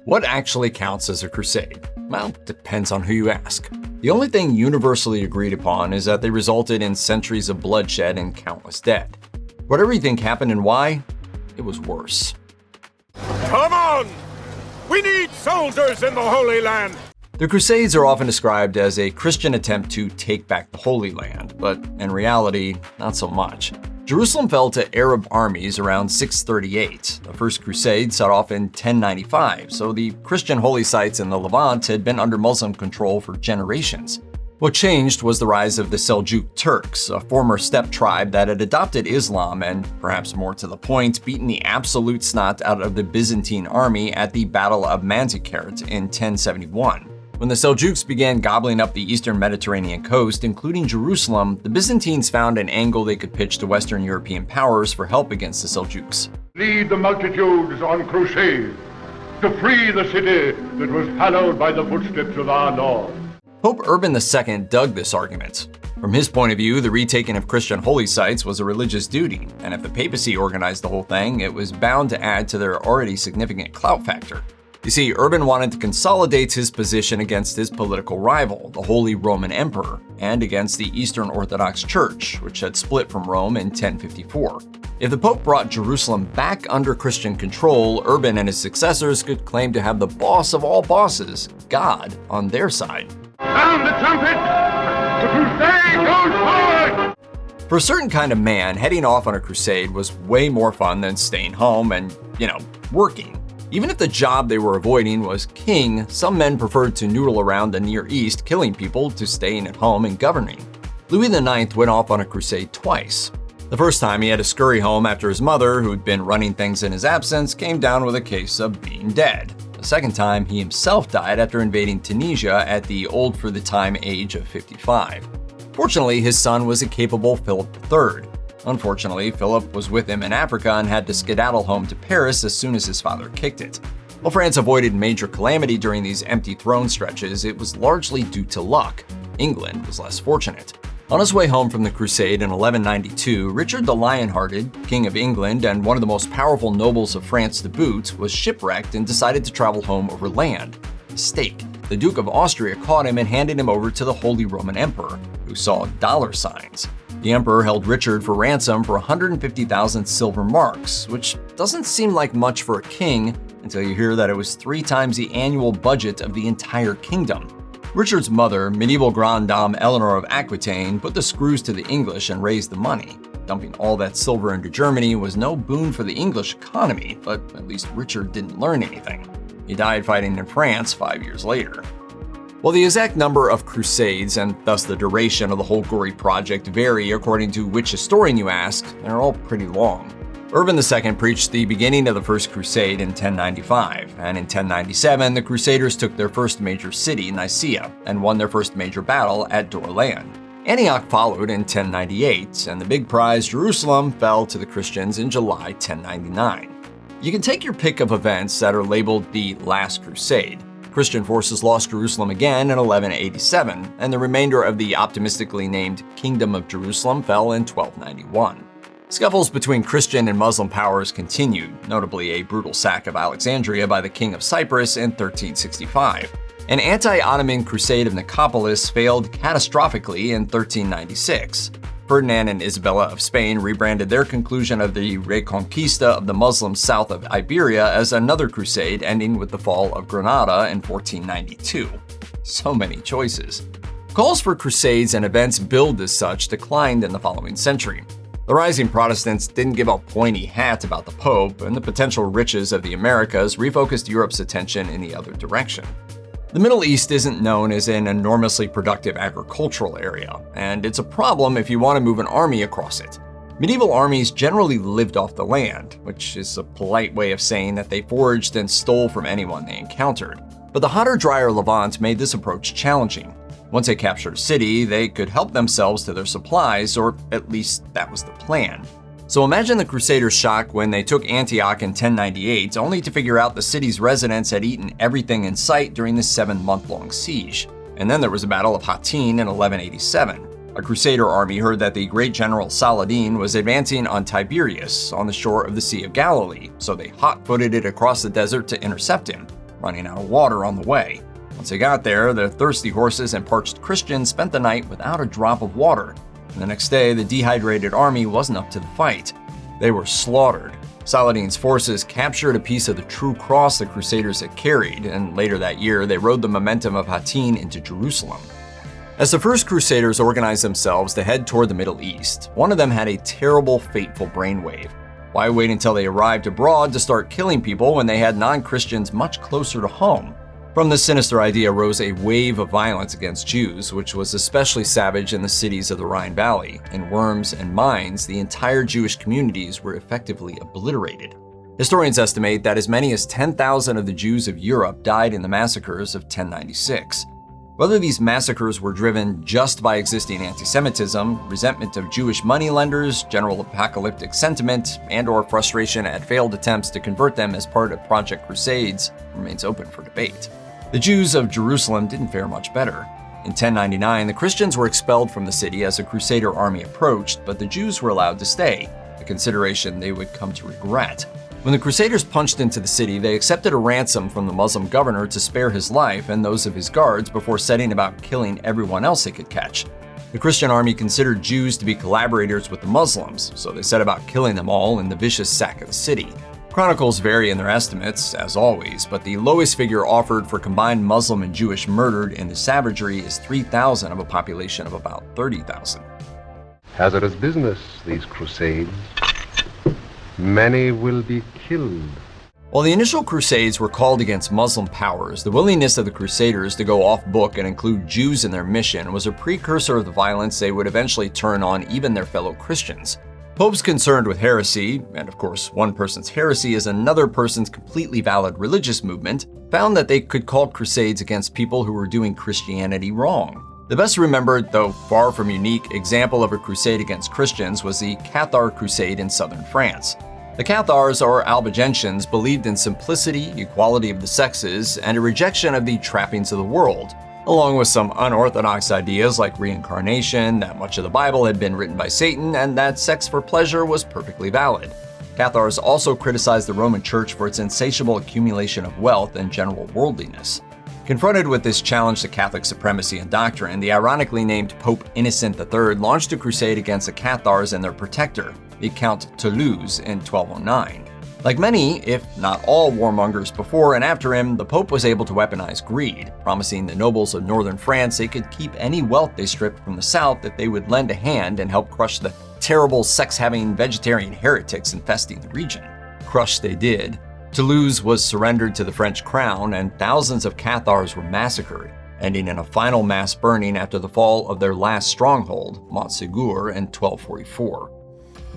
What actually counts as a crusade? Well, depends on who you ask. The only thing universally agreed upon is that they resulted in centuries of bloodshed and countless dead. Whatever you think happened and why, it was worse. Come on! We need soldiers in the Holy Land! The Crusades are often described as a Christian attempt to take back the Holy Land, but in reality, not so much. Jerusalem fell to Arab armies around 638. The First Crusade set off in 1095, so the Christian holy sites in the Levant had been under Muslim control for generations. What changed was the rise of the Seljuk Turks, a former steppe tribe that had adopted Islam and, perhaps more to the point, beaten the absolute snot out of the Byzantine army at the Battle of Manzikert in 1071. When the Seljuks began gobbling up the eastern Mediterranean coast, including Jerusalem, the Byzantines found an angle they could pitch to Western European powers for help against the Seljuks. Lead the multitudes on crusade to free the city that was hallowed by the footsteps of our Lord. Pope Urban II dug this argument. From his point of view, the retaking of Christian holy sites was a religious duty, and if the papacy organized the whole thing, it was bound to add to their already significant clout factor. You see, Urban wanted to consolidate his position against his political rival, the Holy Roman Emperor, and against the Eastern Orthodox Church, which had split from Rome in 1054. If the Pope brought Jerusalem back under Christian control, Urban and his successors could claim to have the boss of all bosses, God, on their side. Sound the trumpet! The crusade goes forward! For a certain kind of man, heading off on a crusade was way more fun than staying home and, working. Even if the job they were avoiding was king, some men preferred to noodle around the Near East, killing people, to staying at home and governing. Louis IX went off on a crusade twice. The first time he had to scurry home after his mother, who'd been running things in his absence, came down with a case of being dead. The second time, he himself died after invading Tunisia at the old for the time age of 55. Fortunately, his son was a capable Philip III. Unfortunately, Philip was with him in Africa and had to skedaddle home to Paris as soon as his father kicked it. While France avoided major calamity during these empty throne stretches, it was largely due to luck. England was less fortunate. On his way home from the Crusade in 1192, Richard the Lionhearted, King of England and one of the most powerful nobles of France to boot, was shipwrecked and decided to travel home over land. Mistake. The Duke of Austria caught him and handed him over to the Holy Roman Emperor, who saw dollar signs. The emperor held Richard for ransom for 150,000 silver marks, which doesn't seem like much for a king until you hear that it was 3 times the annual budget of the entire kingdom. Richard's mother, medieval Grande Dame Eleanor of Aquitaine, put the screws to the English and raised the money. Dumping all that silver into Germany was no boon for the English economy, but at least Richard didn't learn anything. He died fighting in France 5 years later. While the exact number of crusades, and thus the duration of the whole gory project, vary according to which historian you ask, they're all pretty long. Urban II preached the beginning of the First Crusade in 1095, and in 1097 the Crusaders took their first major city, Nicaea, and won their first major battle at Dorylaeum. Antioch followed in 1098, and the big prize, Jerusalem, fell to the Christians in July 1099. You can take your pick of events that are labeled the Last Crusade. Christian forces lost Jerusalem again in 1187, and the remainder of the optimistically named Kingdom of Jerusalem fell in 1291. Scuffles between Christian and Muslim powers continued, notably a brutal sack of Alexandria by the King of Cyprus in 1365. An anti-Ottoman crusade of Nicopolis failed catastrophically in 1396. Ferdinand and Isabella of Spain rebranded their conclusion of the Reconquista of the Muslims south of Iberia as another crusade, ending with the fall of Granada in 1492. So many choices. Calls for crusades and events billed as such declined in the following century. The rising Protestants didn't give a pointy hat about the Pope, and the potential riches of the Americas refocused Europe's attention in the other direction. The Middle East isn't known as an enormously productive agricultural area, and it's a problem if you want to move an army across it. Medieval armies generally lived off the land, which is a polite way of saying that they foraged and stole from anyone they encountered. But the hotter, drier Levant made this approach challenging. Once they captured a city, they could help themselves to their supplies, or at least that was the plan. So imagine the Crusaders' shock when they took Antioch in 1098, only to figure out the city's residents had eaten everything in sight during the 7-month-long siege. And then there was the Battle of Hattin in 1187. A Crusader army heard that the great general Saladin was advancing on Tiberias, on the shore of the Sea of Galilee, so they hot-footed it across the desert to intercept him. running out of water on the way. Once they got there, the thirsty horses and parched Christians spent the night without a drop of water. And the next day, the dehydrated army wasn't up to the fight. They were slaughtered. Saladin's forces captured a piece of the true cross the Crusaders had carried, and later that year, they rode the momentum of Hattin into Jerusalem. As the first Crusaders organized themselves to head toward the Middle East, one of them had a terrible, fateful brainwave. Why wait until they arrived abroad to start killing people when they had non-Christians much closer to home? From this sinister idea rose a wave of violence against Jews, which was especially savage in the cities of the Rhine Valley. In Worms and Mainz, the entire Jewish communities were effectively obliterated. Historians estimate that as many as 10,000 of the Jews of Europe died in the massacres of 1096. Whether these massacres were driven just by existing anti-Semitism, resentment of Jewish moneylenders, general apocalyptic sentiment, and/or frustration at failed attempts to convert them as part of Project Crusades remains open for debate. The Jews of Jerusalem didn't fare much better. In 1099, the Christians were expelled from the city as a Crusader army approached, but the Jews were allowed to stay, a consideration they would come to regret. When the Crusaders punched into the city, they accepted a ransom from the Muslim governor to spare his life and those of his guards before setting about killing everyone else they could catch. The Christian army considered Jews to be collaborators with the Muslims, so they set about killing them all in the vicious sack of the city. Chronicles vary in their estimates, as always, but the lowest figure offered for combined Muslim and Jewish murdered in the savagery is 3,000 of a population of about 30,000. Hazardous business, these crusades. Many will be killed. While the initial Crusades were called against Muslim powers, the willingness of the Crusaders to go off book and include Jews in their mission was a precursor of the violence they would eventually turn on even their fellow Christians. Popes concerned with heresy, and of course one person's heresy is another person's completely valid religious movement, found that they could call crusades against people who were doing Christianity wrong. The best remembered, though far from unique, example of a crusade against Christians was the Cathar Crusade in southern France. The Cathars, or Albigensians, believed in simplicity, equality of the sexes, and a rejection of the trappings of the world, along with some unorthodox ideas like reincarnation, that much of the Bible had been written by Satan, and that sex for pleasure was perfectly valid. Cathars also criticized the Roman Church for its insatiable accumulation of wealth and general worldliness. Confronted with this challenge to Catholic supremacy and doctrine, the ironically named Pope Innocent III launched a crusade against the Cathars and their protector, the Count Toulouse, in 1209. Like many, if not all, warmongers before and after him, the Pope was able to weaponize greed, promising the nobles of northern France they could keep any wealth they stripped from the south if they would lend a hand and help crush the terrible sex-having vegetarian heretics infesting the region. Crush they did. Toulouse was surrendered to the French crown, and thousands of Cathars were massacred, ending in a final mass burning after the fall of their last stronghold, Montségur, in 1244.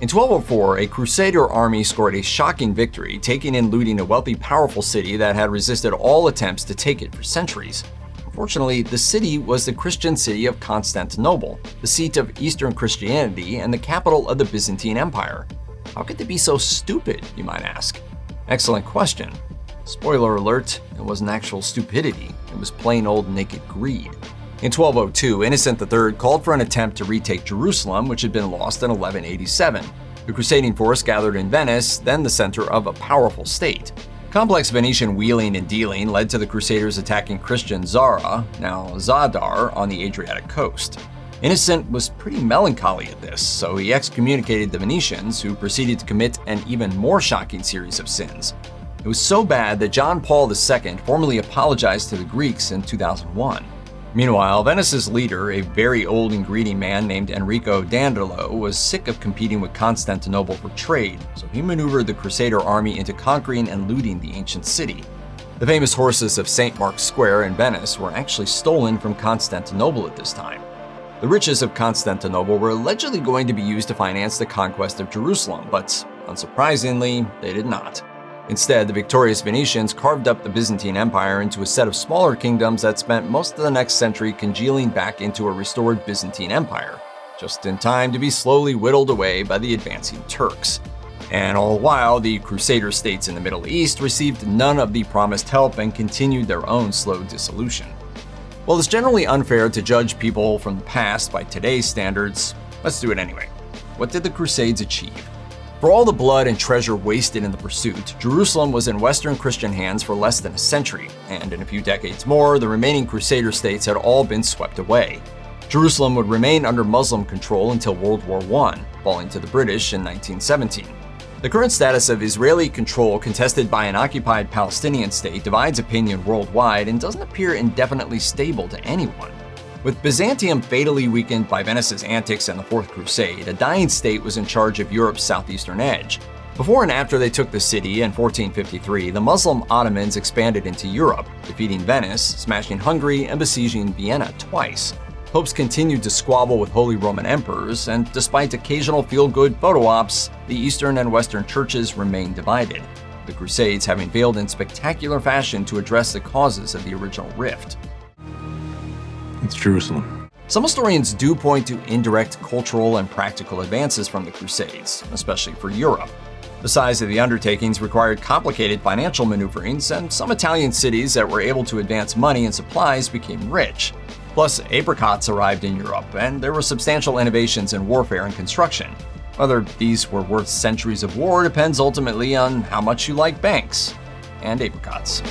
In 1204, a Crusader army scored a shocking victory, taking and looting a wealthy, powerful city that had resisted all attempts to take it for centuries. Unfortunately, the city was the Christian city of Constantinople, the seat of Eastern Christianity and the capital of the Byzantine Empire. How could they be so stupid, you might ask? Excellent question. Spoiler alert, it wasn't actual stupidity, it was plain old naked greed. In 1202, Innocent III called for an attempt to retake Jerusalem, which had been lost in 1187. The crusading force gathered in Venice, then the center of a powerful state. Complex Venetian wheeling and dealing led to the Crusaders attacking Christian Zara, now Zadar, on the Adriatic coast. Innocent was pretty melancholy at this, so he excommunicated the Venetians, who proceeded to commit an even more shocking series of sins. It was so bad that John Paul II formally apologized to the Greeks in 2001. Meanwhile, Venice's leader, a very old and greedy man named Enrico Dandolo, was sick of competing with Constantinople for trade, so he maneuvered the Crusader army into conquering and looting the ancient city. The famous horses of St. Mark's Square in Venice were actually stolen from Constantinople at this time. The riches of Constantinople were allegedly going to be used to finance the conquest of Jerusalem, but unsurprisingly, they did not. Instead, the victorious Venetians carved up the Byzantine Empire into a set of smaller kingdoms that spent most of the next century congealing back into a restored Byzantine Empire, just in time to be slowly whittled away by the advancing Turks. And all the while, the Crusader states in the Middle East received none of the promised help and continued their own slow dissolution. While it's generally unfair to judge people from the past by today's standards, let's do it anyway. What did the Crusades achieve? For all the blood and treasure wasted in the pursuit, Jerusalem was in Western Christian hands for less than a century, and in a few decades more, the remaining Crusader states had all been swept away. Jerusalem would remain under Muslim control until World War I, falling to the British in 1917. The current status of Israeli control contested by an occupied Palestinian state divides opinion worldwide and doesn't appear indefinitely stable to anyone. With Byzantium fatally weakened by Venice's antics in the Fourth Crusade, a dying state was in charge of Europe's southeastern edge. Before and after they took the city in 1453, the Muslim Ottomans expanded into Europe, defeating Venice, smashing Hungary, and besieging Vienna twice. Popes continued to squabble with Holy Roman emperors, and despite occasional feel-good photo ops, the Eastern and Western churches remained divided, the Crusades having failed in spectacular fashion to address the causes of the original rift. It's Jerusalem. Some historians do point to indirect cultural and practical advances from the Crusades, especially for Europe. The size of the undertakings required complicated financial maneuverings, and some Italian cities that were able to advance money and supplies became rich. Plus, apricots arrived in Europe, and there were substantial innovations in warfare and construction. Whether these were worth centuries of war depends ultimately on how much you like banks and apricots.